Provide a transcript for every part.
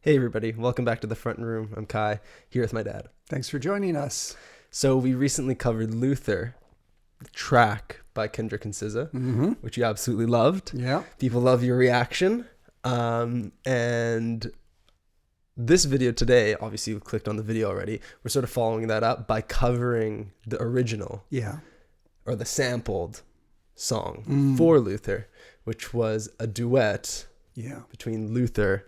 Hey everybody, welcome back to the front room. I'm Kai, here with my dad. Thanks for joining us. So we recently covered Luther, the track by Kendrick and SZA, which you absolutely loved. Yeah. People love your reaction. And this video today, obviously you've clicked on the video already, we're sort of following that up by covering the original, or the sampled song for Luther, which was a duet between Luther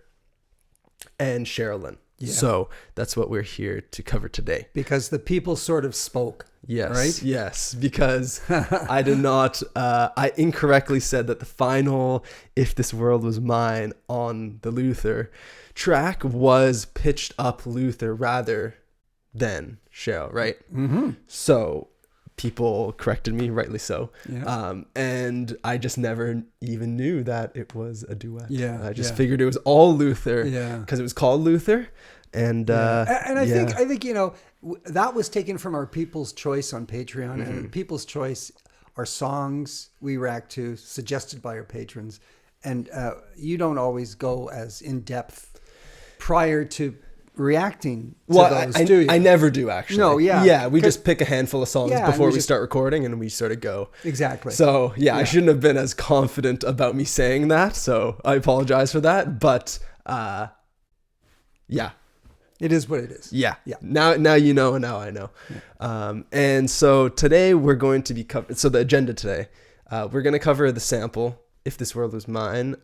and Cheryl Lynn. Yeah. So that's what we're here to cover today. Because the people sort of spoke. Yes. Right? Yes. Because I did not, I incorrectly said that the final If This World Was Mine on the Luther track was pitched up Luther rather than Cheryl, right? Mm-hmm. So people corrected me, rightly so. Yeah. And I just never even knew that it was a duet. Yeah. I just figured it was all Luther because it was called Luther. And I think, you know, that was taken from our People's Choice on Patreon. And People's Choice are songs we react to, suggested by our patrons. And you don't always go as in depth prior to reacting to those, do you? I never do, actually. No, yeah. Yeah, we just pick a handful of songs before we start recording and we sort of go. Exactly. So, I shouldn't have been as confident about me saying that, so I apologize for that. But, it is what it is. Yeah. Now you know, and now I know. Yeah. And so today we're going to be covering, so the agenda today, we're going to cover the sample, If This World Was Mine,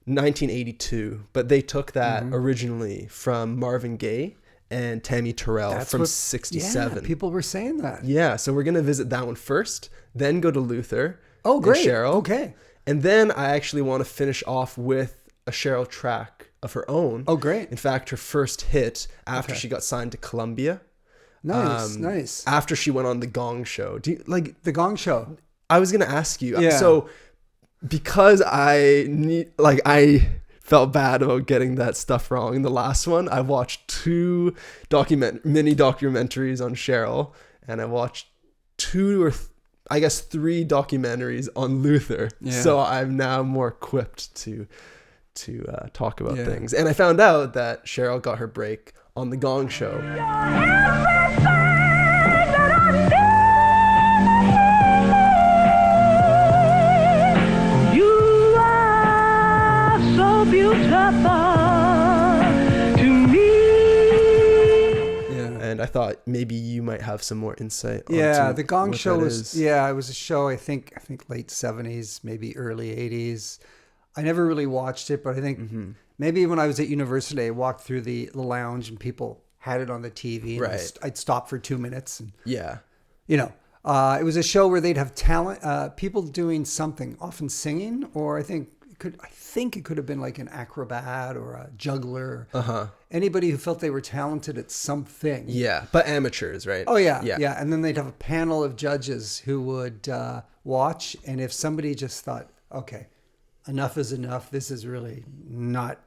1982, but they took that originally from Marvin Gaye and Tami Terrell from 67. Yeah, people were saying that. Yeah, so we're going to visit that one first, then go to Luther. Oh, great. And Cheryl. Okay. And then I actually want to finish off with a Cheryl track of her own. Oh, great. In fact, her first hit after she got signed to Columbia. Nice. After she went on The Gong Show. Do you like The Gong Show? I was going to ask you. Yeah. So because I felt bad about getting that stuff wrong in the last one, I watched two mini documentaries on Cheryl, and I watched three documentaries on Luther. Yeah. So I'm now more equipped to talk about things. And I found out that Cheryl got her break on The Gong Show. And I thought maybe you might have some more insight. Yeah, The Gong Show was it was a show I think late 70s, maybe early 80s. I never really watched it, but I think maybe when I was at university, I walked through the lounge and people had it on the TV. And I'd stop for 2 minutes. And, it was a show where they'd have talent, people doing something, often singing, or I think it could have been like an acrobat or a juggler. Anybody who felt they were talented at something. Yeah, but amateurs, right? Oh, yeah. And then they'd have a panel of judges who would watch. And if somebody just thought, okay, enough is enough, this is really not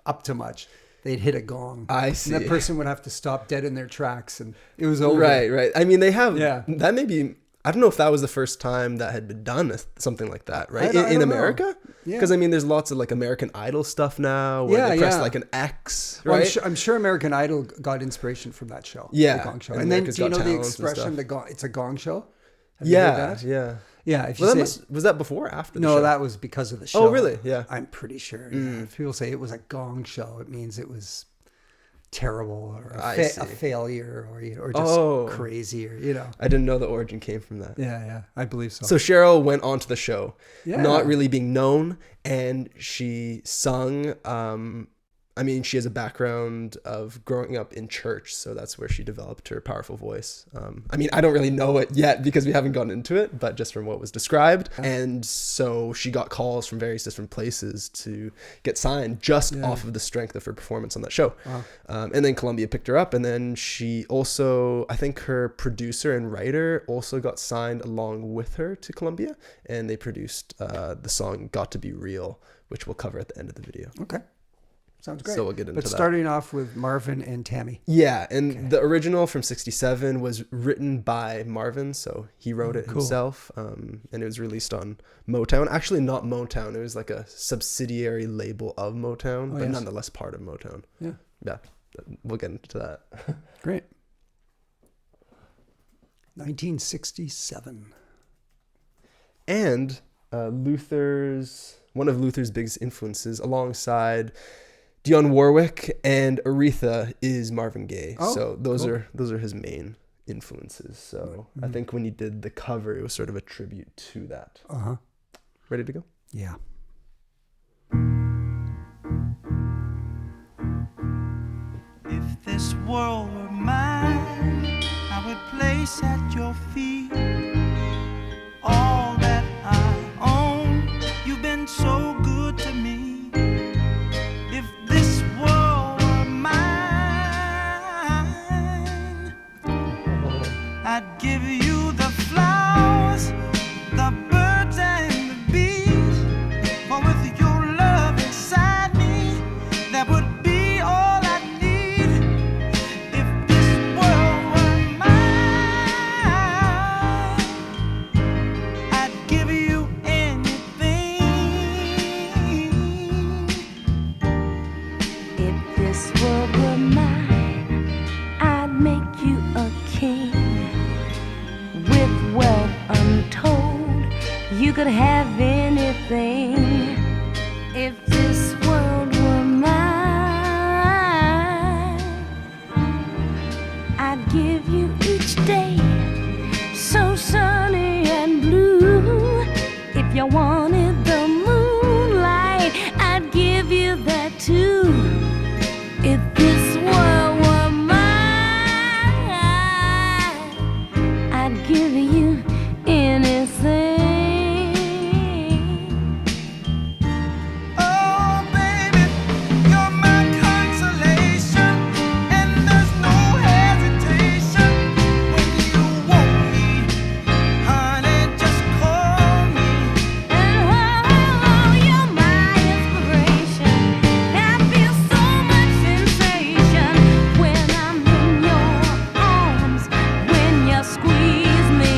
up to much, they'd hit a gong. I see. And that person would have to stop dead in their tracks, and it was over. Right. I mean, they have, that may be, I don't know if that was the first time that had been done, something like that, right? In America? Because, I mean, there's lots of like American Idol stuff now where they press like an X, right? Well, I'm sure American Idol got inspiration from that show. Yeah. The Gong Show. And then do you know the expression, it's a gong show? Have you heard that? Yeah. Yeah. If you was that before or after the show? No, that was because of the show. Oh, really? Yeah. I'm pretty sure. Yeah. If people say it was a gong show, it means it was terrible or a failure or just crazy, or I didn't know the origin came from that. Yeah, I believe so. So Cheryl went onto the show, not really being known, and she sung. I mean, she has a background of growing up in church, so that's where she developed her powerful voice. I mean, I don't really know it yet because we haven't gotten into it, but just from what was described. And so she got calls from various different places to get signed just off of the strength of her performance on that show. Wow. And then Columbia picked her up, and then she also, I think her producer and writer also got signed along with her to Columbia, and they produced the song Got to Be Real, which we'll cover at the end of the video. Okay. Sounds great. So we'll get into that. But starting off with Marvin and Tammi. Yeah, and the original from 1967 was written by Marvin, so he wrote it himself, and it was released on Motown. Actually, not Motown. It was like a subsidiary label of Motown, but nonetheless part of Motown. Yeah. Yeah, we'll get into that. Great. 1967. And one of Luther's biggest influences, alongside Dionne Warwick and Aretha, is Marvin Gaye. Oh, so those are his main influences. So I think when he did the cover, it was sort of a tribute to that. Ready to go? Yeah. If this world were mine, I would place at your feet all that I own. You've been so good to me. If this world were mine, I'd give you the flowers, the birds and the bees. For with your love inside me, that would be all I need. If this world were mine, I'd give you anything. If this world were mine, I'd make you a king with wealth untold. You could have anything. If this world were mine, I'd give you each day so sunny and blue. If you wanted the moonlight, I'd give you that too. If this world were mine, I'd give you anything. Oh, baby, you're my consolation, and there's no hesitation. When you want me, honey, just call me. And oh, you're my inspiration. I feel so much sensation when I'm in your arms, when you squeeze me.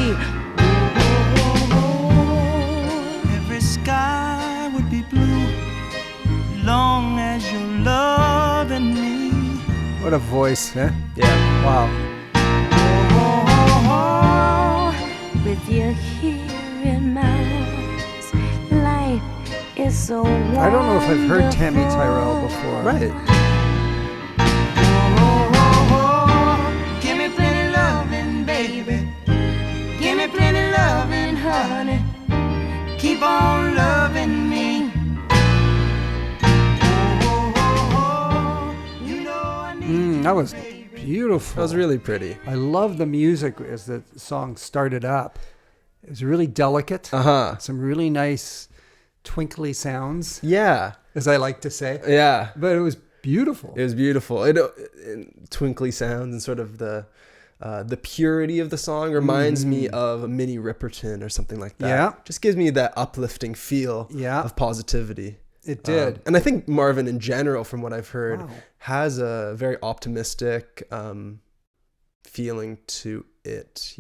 Every sky would be blue, long as you're loving me. What a voice, huh? Yeah. Wow. Oh, with you here in my arms, life is so wonderful. I don't know if I've heard Tami Terrell before. Right. Give me plenty loving, baby. Give me plenty loving, honey. Keep on loving me. You know I need That was beautiful. That was really pretty. I love the music as the song started up. It was really delicate. Some really nice twinkly sounds, Yeah. as I like to say. Yeah. But it was beautiful. It was beautiful. It twinkly sounds and sort of the purity of the song reminds me of a Minnie Riperton or something like that. Yeah. Just gives me that uplifting feel of positivity. It did. And I think Marvin in general, from what I've heard, has a very optimistic feeling to it.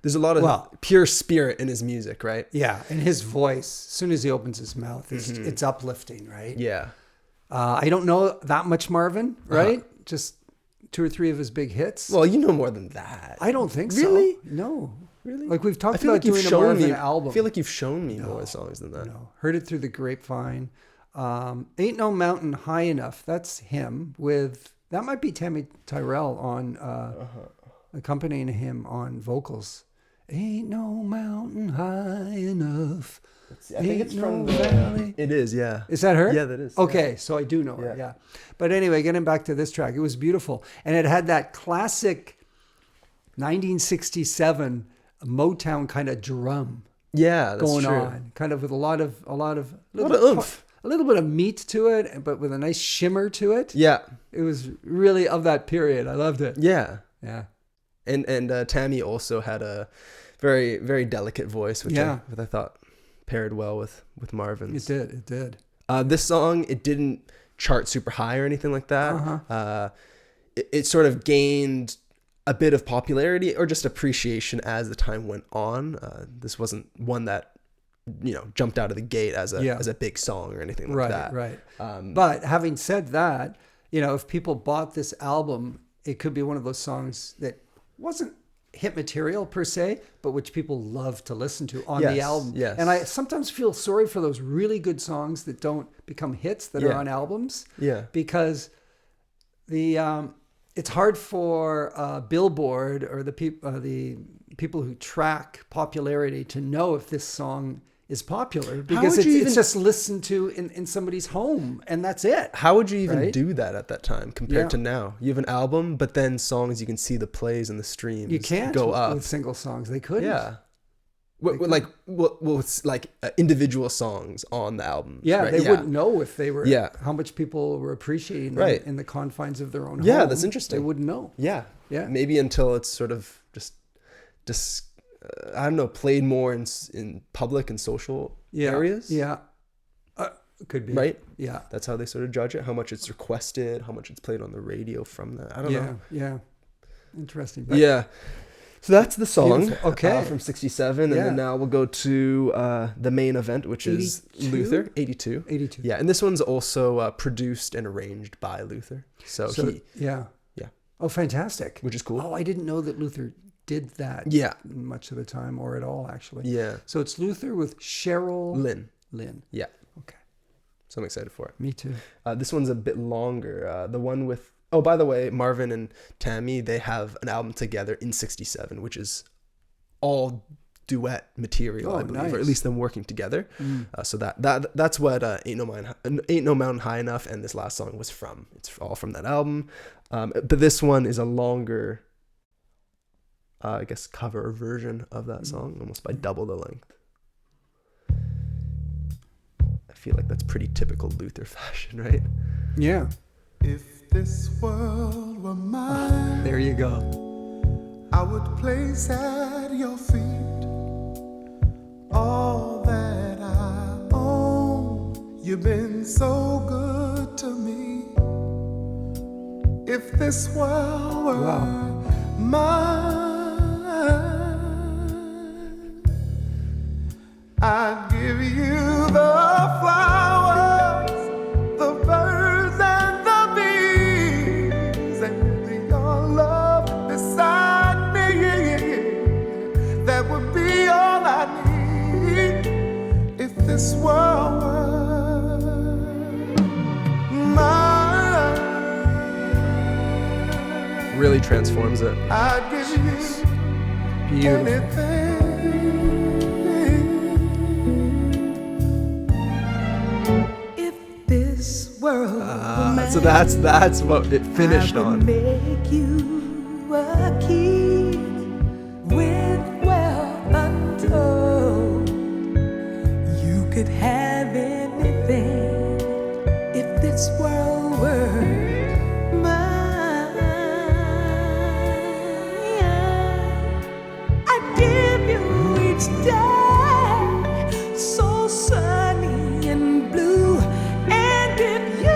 There's a lot of pure spirit in his music, right? Yeah, and his voice, as soon as he opens his mouth, it's uplifting, right? Yeah. I don't know that much Marvin, right? Just 2 or 3 of his big hits. Well, you know more than that. I don't think Really? so. No. Really? Like we've I talked feel about like you've doing a shown Marvin me. album. I feel like you've shown me more songs than that. No. Heard it through the grapevine. Ain't No Mountain High Enough. That's him with, that might be Tami Terrell on, accompanying him on vocals. Ain't no mountain high enough. I think it's from the valley. It is, yeah. Is that her? Yeah, that is. Okay, so I do know her, yeah. But anyway, getting back to this track, it was beautiful. And it had that classic 1967 Motown kind of drum going on. Kind of with a lot of oomph. A little bit of meat to it, but with a nice shimmer to it. Yeah. It was really of that period. I loved it. Yeah. Yeah. And Tammi also had a very, very delicate voice, which I thought paired well with Marvin's. It did. This song, it didn't chart super high or anything like that. It sort of gained a bit of popularity or just appreciation as the time went on. This wasn't one that, you know, jumped out of the gate as a big song or anything like that. Right. But having said that, you know, if people bought this album, it could be one of those songs that wasn't hit material per se, but which people love to listen to on the album. Yes. And I sometimes feel sorry for those really good songs that don't become hits that are on albums. Yeah. Because it's hard for Billboard or the people who track popularity to know if this song is popular, because it's just listened to in somebody's home and that's it. How would you even do that at that time compared to now? You have an album, but then songs, you can see the plays and the streams. You can't go up with single songs. They couldn't. Yeah. It's like individual songs on the album. Yeah, right? They wouldn't know if they were how much people were appreciating them in the confines of their own home. Yeah, that's interesting. They wouldn't know. Yeah. Maybe until it's sort of just I don't know, played more in public and social areas. Yeah. Could be. Right? Yeah. That's how they sort of judge it, how much it's requested, how much it's played on the radio from that. I don't know. Yeah. Interesting. But so that's the song from 67. And then now we'll go to the main event, which is Luther, 82. Yeah, and this one's also produced and arranged by Luther. So he... Yeah. Oh, fantastic. Which is cool. Oh, I didn't know that Luther did that much of the time or at all, actually. Yeah. So it's Luther with Cheryl Lynn. Yeah. Okay. So I'm excited for it. Me too. This one's a bit longer. The one with... Oh, by the way, Marvin and Tammi, they have an album together in 67, which is all duet material, I believe, or at least them working together. So that's what Ain't No Mountain High Enough and this last song was from. It's all from that album. But this one is a longer, I guess, cover version of that song, almost by double the length. I feel like that's pretty typical Luther fashion, right? Yeah. If this world were mine, there you go. I would place at your feet all that I own. You've been so good to me. If this world were mine, I'd give you the flowers, the birds and the bees, and your love beside me. That would be all I need. If this world were mine, really transforms it. I'd give you anything. So that's what it finished on. Make you a king with wealth untold. You could have anything if this world were mine. I'd give you each day so sunny and blue. And if you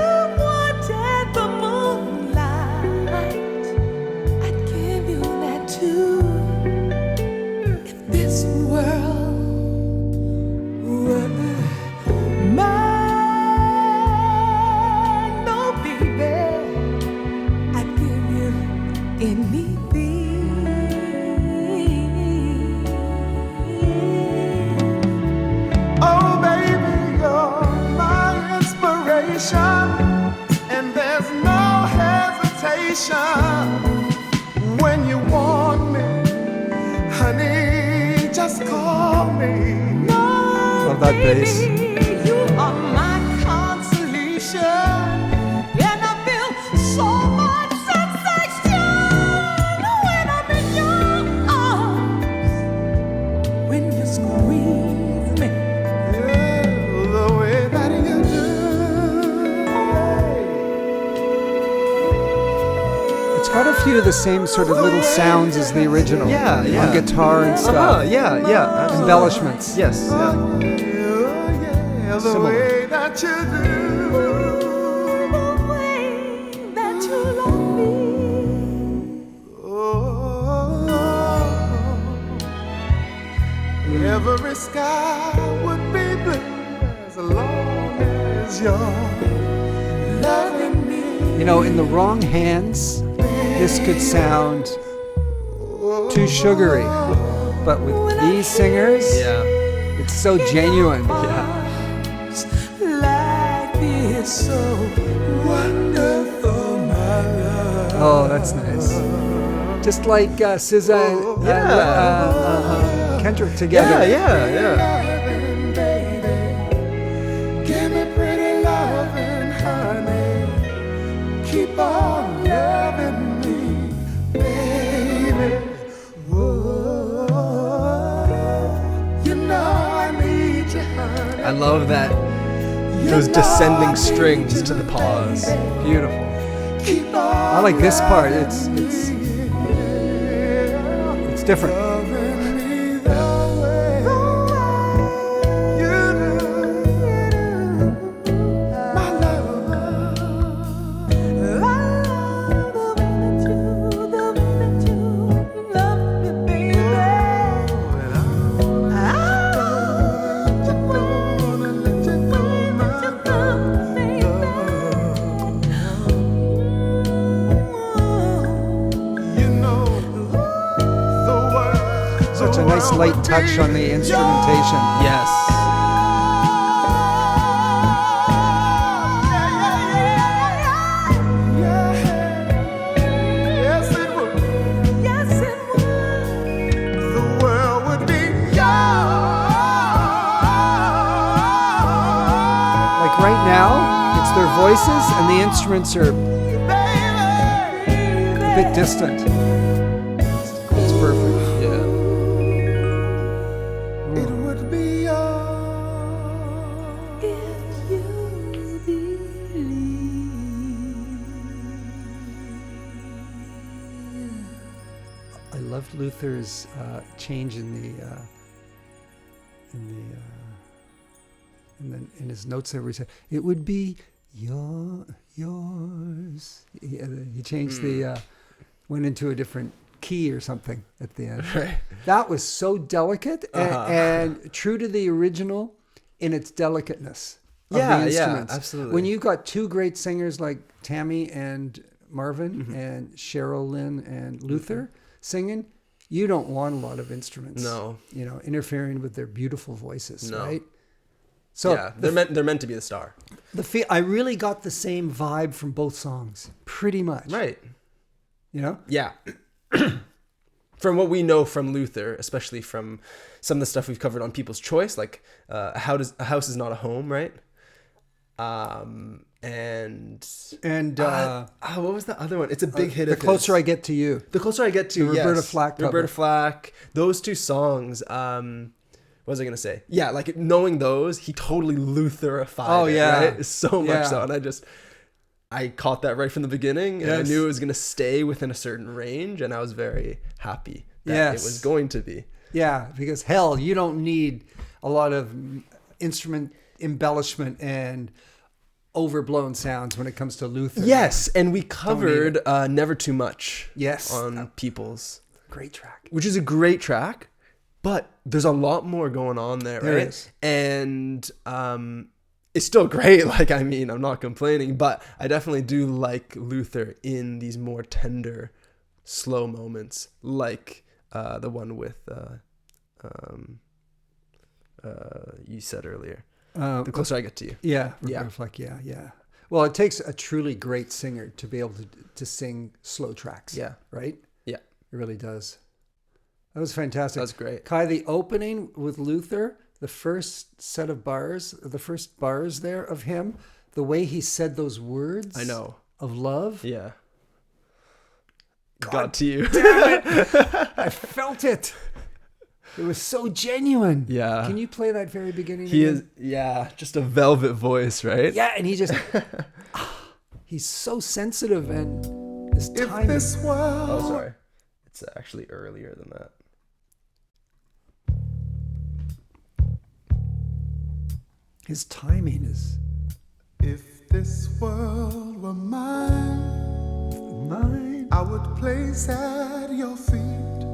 and there's no hesitation when you want me, honey, just call me. Love that bass. You are my consolation, and I feel so much sensation when I'm in your arms, when you squeeze me, the way that you do. Got a few of the same sort of little sounds as the original. Yeah. On guitar and stuff. Yeah. Embellishments. Yes. The way that you do. sky would be blue as long as you're loving me. You know, in the wrong hands, this could sound too sugary. But with these singers, it's so genuine. Life is so wonderful, my love. Oh, that's nice. Just like SZA and Kendrick together. Yeah. Give me pretty loving, honey. Keep on loving me, baby. Whoa. You know I need you, honey. I love that. Those descending strings to the pause. Beautiful. I like this part. It's different. Such a nice light touch on the instrumentation. Yes. Like right now, it's their voices and the instruments are a bit distant. It's perfect. I loved Luther's change in his notes there where he said, "It would be yours." He changed went into a different key or something at the end. Right. That was so delicate and true to the original in its delicateness of the instruments. Yeah, absolutely. When you've got two great singers like Tami and Marvin and Cheryl Lynn and Luther singing, you don't want a lot of instruments. No. You know, interfering with their beautiful voices, No. right? So they're meant to be the star. I really got the same vibe from both songs, pretty much. Right. You know? Yeah. From what we know from Luther, especially from some of the stuff we've covered on People's Choice, like a house is not a home, right? And what was the other one? It's a big hit. The Closer I Get to You. The Closer I Get to, the Roberta Flack cover. Roberta Flack. Those two songs. What was I gonna say? Yeah, like knowing those, he totally Lutherified. Right? So much so, and I caught that right from the beginning, and I knew it was gonna stay within a certain range, and I was very happy that it was going to be. Yeah, because hell, you don't need a lot of instrument embellishment and overblown sounds when it comes to Luther. Yes, and we covered Never Too Much. Yes, on People's. Great track. Which is a great track, but there's a lot more going on there, there right? Is. And it's still great. Like, I mean, I'm not complaining, but I definitely do like Luther in these more tender, slow moments, like the one with you said earlier. The Closer I Get to You. Yeah. Flack, yeah. Well, it takes a truly great singer to be able to sing slow tracks. Yeah. Right? Yeah. It really does. That was fantastic. That was great. Kai, the opening with Luther, the first set of bars, the first bars there of him, the way he said those words. I know. Of love. Yeah. Got to you. Damn it. I felt it. It was so genuine. Yeah. Can you play that very beginning He again? is, just a velvet voice, right? Yeah, and he just, he's so sensitive and his timing. Oh, sorry. It's actually earlier than that. His timing is... If this world were mine, I would place at your feet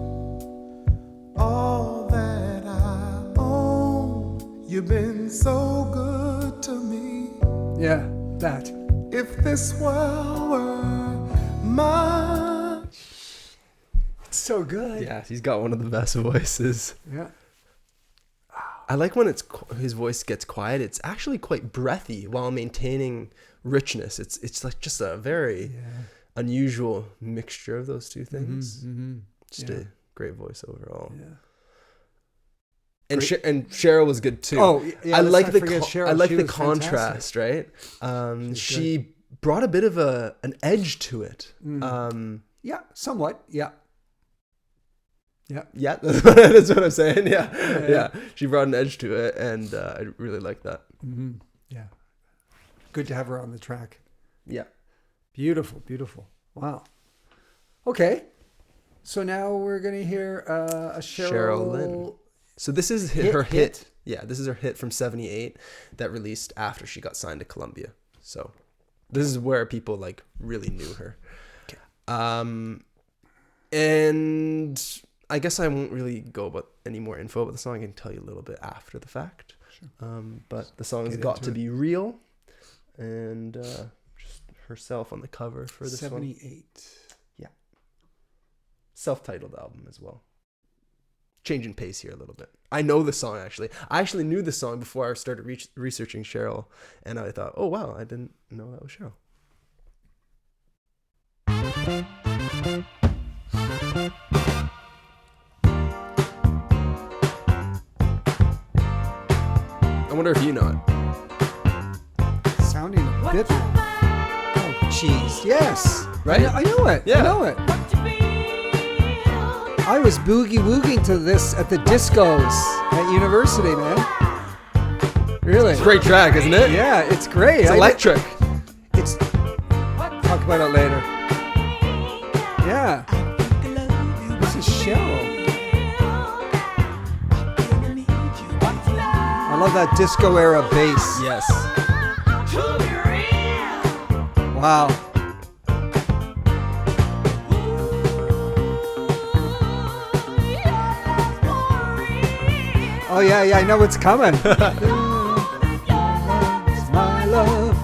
all that I own. this world were mine. It's so good. Yeah, he's got one of the best voices. Yeah. I like when his voice gets quiet. It's actually quite breathy while maintaining richness. It's like just a very unusual mixture of those two things. Just a great voice overall. Yeah. And Cheryl was good too. Oh, yeah. I like the Cheryl. contrast, fantastic. right? She brought a bit of an edge to it. Yeah, somewhat. Yeah. Yeah, that's what I'm saying. Yeah. She brought an edge to it, and I really like that. Yeah, good to have her on the track. Yeah, beautiful. Wow. Okay, so now we're gonna hear a Cheryl Lynn. So this is her hit. Yeah, this is her hit from '78 that released after she got signed to Columbia. So this is where people like really knew her. Okay. And I guess I won't really go about any more info about the song. I can tell you a little bit after the fact. Sure. But the song has got to be real, and just herself on the cover for this 78. one. Yeah. Self-titled album as well. Changing pace here a little bit. I know the song actually. I actually knew the song before I started researching Cheryl, and I thought, oh wow, I didn't know that was Cheryl. I wonder if you know it. Sounding a bit. Oh, jeez. Yes. Right? I know it. Yeah. I know it. I was boogie-wooging to this at the discos at university, man. Really. It's a great track, isn't it? Yeah, it's great. It's electric. It's. Talk about it later. Yeah. This is Cheryl. I love that disco era bass. Yes. Wow. Oh yeah, I know what's coming. My love.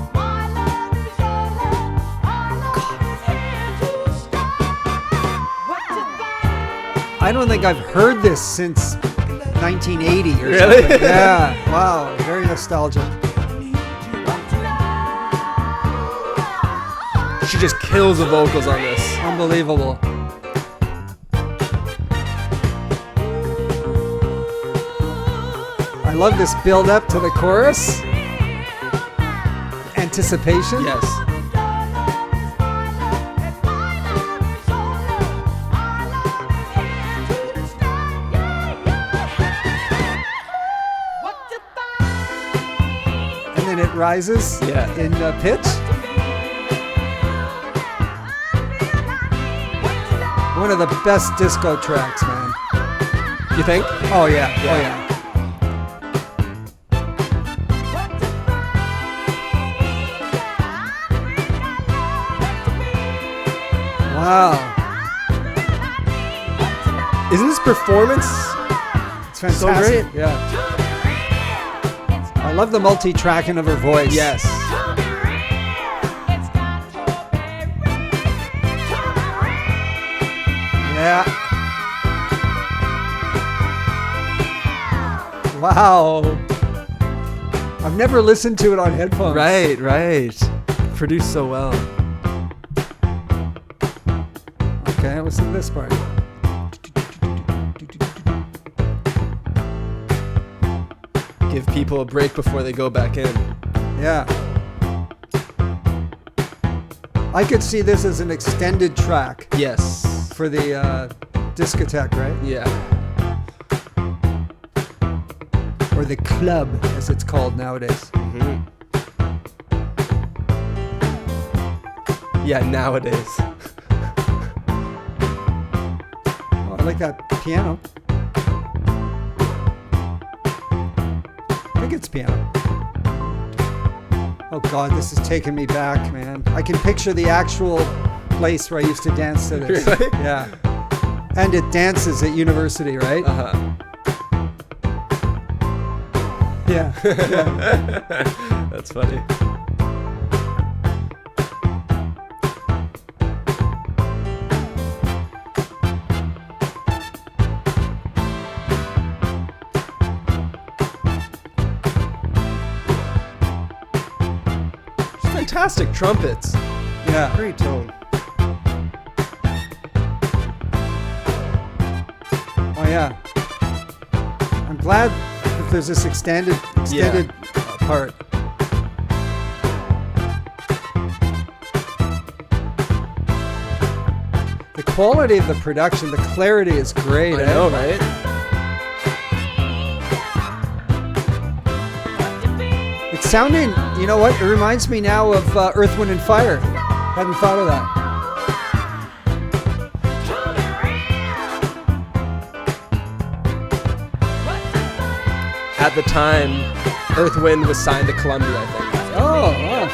I don't think I've heard this since 1980 or really? Something. Yeah. Wow. Very nostalgic. She just kills the vocals on this. Unbelievable. I love this build up to the chorus. Anticipation. Yes. It rises in pitch. One of the best disco tracks, man. You think? Oh yeah. Oh yeah. Wow. Isn't this performance? It's fantastic. So great. Yeah. I love the multi-tracking of her voice. Yes. Yeah. Wow. I've never listened to it on headphones. Right. Produced so well. Okay, listen to this part. Give people a break before they go back in. Yeah. I could see this as an extended track. Yes. For the discotheque, right? Yeah. Or the club, as it's called nowadays. Mm-hmm. Yeah, nowadays. Oh, I like that piano. I think it's piano. Oh God, this is taking me back, man. I can picture the actual place where I used to dance to this. Really? Yeah. And it dances at university, right? Uh-huh. Yeah. That's funny. fantastic trumpets. Yeah. Great tone. Oh yeah. I'm glad that there's this extended part. The quality of the production, the clarity is great. I know, right? It's sounding, you know what? It reminds me now of Earth, Wind, and Fire. Hadn't thought of that. At the time, Earth Wind was signed to Columbia, I think. Oh, wow.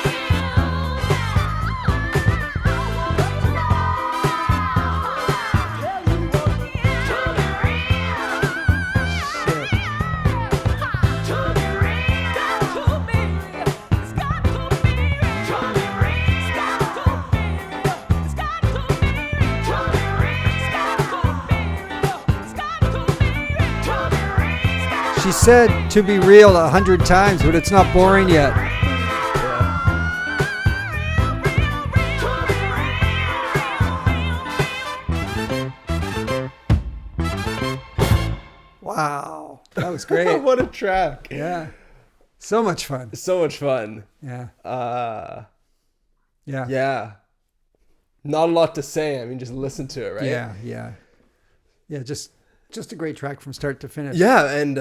She said to be real 100 times, but it's not boring yet. Wow, that was great. What a track. Yeah. So much fun. So much fun. Yeah. Yeah. Yeah. Not a lot to say. I mean, just listen to it, right? Yeah, yeah. Yeah, just a great track from start to finish. Yeah, and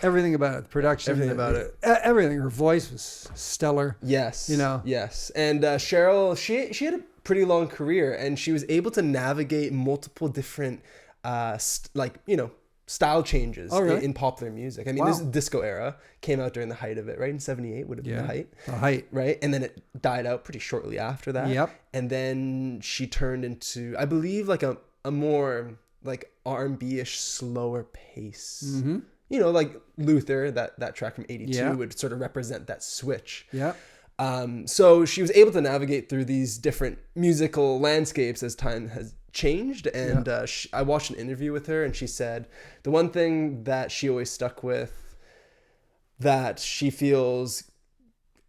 everything about it, the production, everything about it. Everything. Her voice was stellar. Yes. You know. Yes. And Cheryl, she had a pretty long career, and she was able to navigate multiple different style changes in popular music. I mean, this disco era came out during the height of it, right? In 78 would have been the height. The height. Right? And then it died out pretty shortly after that. Yep. And then she turned into, I believe, like a more like R&B-ish slower pace. Mm-hmm. You know, like Luther, that track from 82 would sort of represent that switch. Yeah. So she was able to navigate through these different musical landscapes as time has changed. And I watched an interview with her, and she said the one thing that she always stuck with that she feels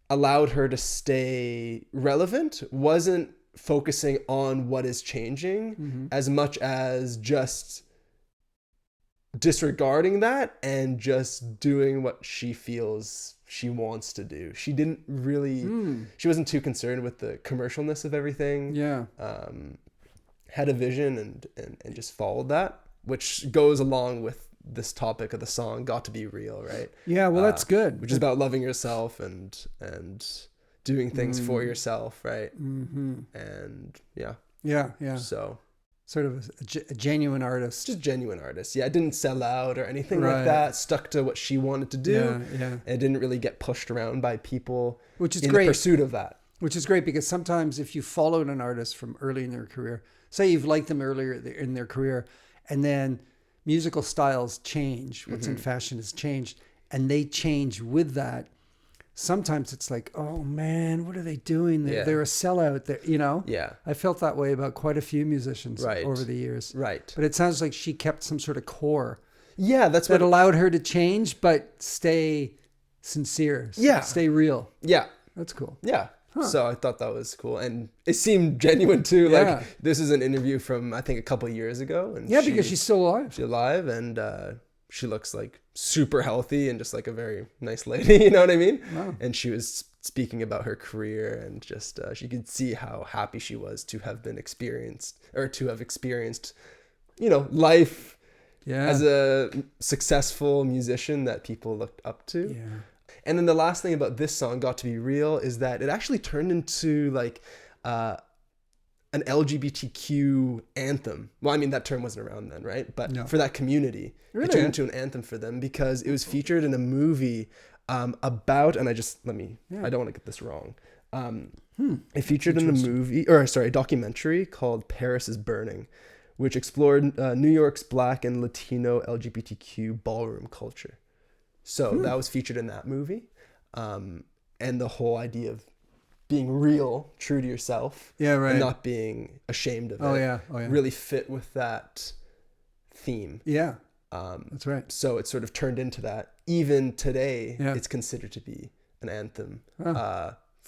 allowed her to stay relevant wasn't focusing on what is changing as much as just disregarding that and just doing what she feels she wants to do. She didn't really she wasn't too concerned with the commercialness of everything. Had a vision and just followed that, which goes along with this topic of the song Got to Be Real, right? Yeah, well, that's good. Which is about loving yourself and doing things for yourself, right? And yeah. So sort of a genuine artist. Just genuine artist. Yeah, it didn't sell out or anything like that. Stuck to what she wanted to do. Yeah. And didn't really get pushed around by people which is in great. The pursuit of that. Which is great because sometimes if you followed an artist from early in their career, say you've liked them earlier in their career, and then musical styles change, what's in fashion has changed, and they change with that. Sometimes it's like, oh man, what are they doing? They're a sellout. You know? Yeah. I felt that way about quite a few musicians over the years. Right. But it sounds like she kept some sort of core. Yeah, that's that allowed her to change, but stay sincere. Yeah. Stay real. Yeah. That's cool. Yeah. Huh. So I thought that was cool, and it seemed genuine too. Yeah. Like this is an interview from I think a couple of years ago, and because she's still alive. She's alive, and she looks like super healthy and just like a very nice lady. You know what I mean? Wow. And she was speaking about her career, and just she could see how happy she was to have experienced, you know, life as a successful musician that people looked up to. Yeah. And then the last thing about this song, Got to Be Real, is that it actually turned into like an LGBTQ anthem. Well, I mean, that term wasn't around then, right? But for that community, it turned into an anthem for them because it was featured in a movie about, and I don't want to get this wrong. It featured in a documentary called Paris is Burning, which explored New York's Black and Latino LGBTQ ballroom culture. So that was featured in that movie. And the whole idea of being real, true to yourself, and not being ashamed of it really fit with that theme. Yeah, that's right. So it sort of turned into that. Even today, it's considered to be an anthem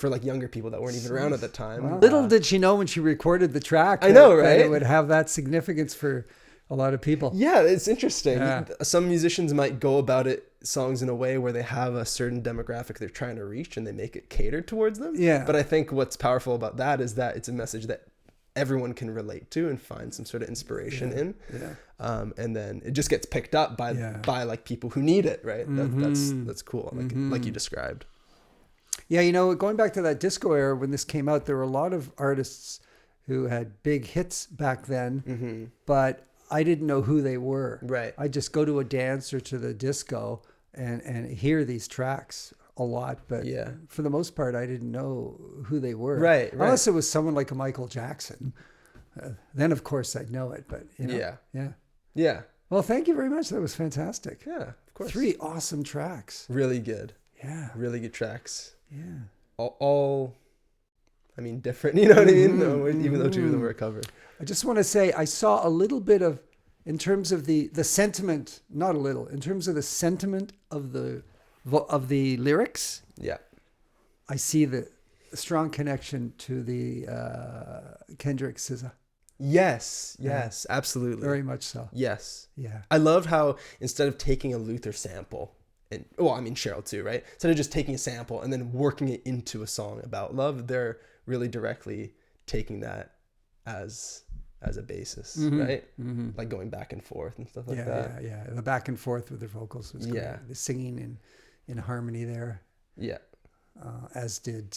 for like younger people that weren't even around at the time. Wow. Little did she know when she recorded the track. I know, right? That it would have that significance for a lot of people. Yeah, it's interesting. Yeah. Some musicians might go about songs in a way where they have a certain demographic they're trying to reach and they make it catered towards them. Yeah. But I think what's powerful about that is that it's a message that everyone can relate to and find some sort of inspiration in. Yeah. And then it just gets picked up by like people who need it, right? That's cool, like you described. Yeah, you know, going back to that disco era when this came out, there were a lot of artists who had big hits back then, but I didn't know who they were. Right. I'd just go to a dance or to the disco and hear these tracks a lot, but for the most part, I didn't know who they were. Right. Unless it was someone like a Michael Jackson. Then, of course, I'd know it, but, you know. Yeah. Well, thank you very much. That was fantastic. Yeah, of course. 3 awesome tracks. Really good. Yeah. Really good tracks. Yeah. All I mean, different, you know what I mean? No, even though 2 of them were covered. I just want to say I saw a little bit of, in terms of the sentiment, not a little, in terms of the sentiment of the lyrics. Yeah. I see the strong connection to the Kendrick SZA. Yes, absolutely. Very much so. Yes. Yeah. I love how instead of taking a Luther sample, and Cheryl too, right? Instead of just taking a sample and then working it into a song about love, they're really directly taking that as a basis, right? Like going back and forth and stuff like that. Yeah. The back and forth with their vocals was great. The singing in harmony there. Yeah. As did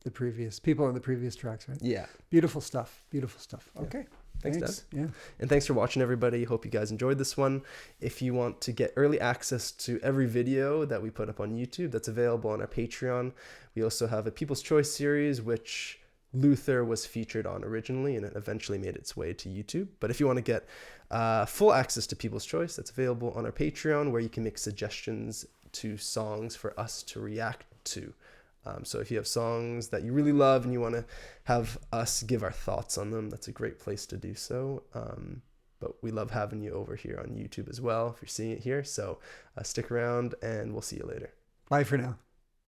the previous people on the previous tracks, right? Yeah. Beautiful stuff. Okay. Thanks, Dad. Yeah. And thanks for watching, everybody. Hope you guys enjoyed this one. If you want to get early access to every video that we put up on YouTube, that's available on our Patreon. We also have a People's Choice series, which Luther was featured on originally, and it eventually made its way to YouTube. But if you want to get full access to People's Choice, that's available on our Patreon, where you can make suggestions to songs for us to react to. So if you have songs that you really love and you want to have us give our thoughts on them, that's a great place to do so. But we love having you over here on YouTube as well, if you're seeing it here. So stick around and we'll see you later. Bye for now.